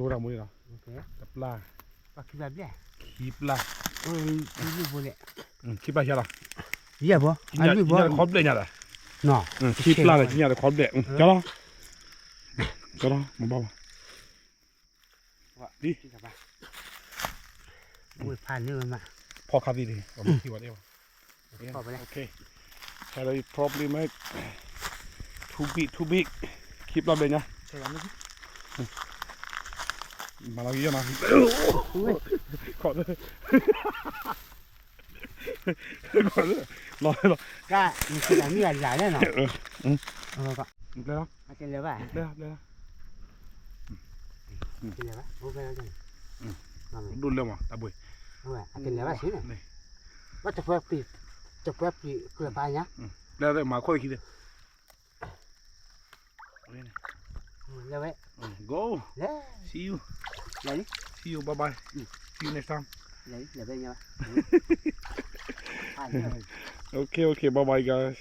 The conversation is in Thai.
Dora mulai lah. Teplah. Pakai babi. Kiplah. Ini boleh. Kiplah siapa? Iya boh. Ini ada koblet ni ada. No. Kiplah ni ada koblet. Jalan. Jalan, mau bawa. Di. Ui, pan ni memang. พอครับดีผมคิดว่าได้ป่ะ Okay. Had a probably made too big. Keep รอบเลยนะ ใช่ไหม มาเราเยอะนะขอเลยขอเลยรอรอ ก็มีสิ่งมีอะไรแน่นอนก็ เลยนะ มาเจอเลยป่ะ เลยนะเลยนะ เจอเลยป่ะโอเคแล้วกัน ดุนเร็วมั้งตาบุย โอ้ยเจอเลยป่ะสิเนี่ยว่าจะเพื่อปีเกลือปลาเนี่ย แล้วมาค่อยคิดเลย เลยไว้ Go เลย see you เลย see you bye bye see you next time เลยไปเนี่ย Okay bye bye guys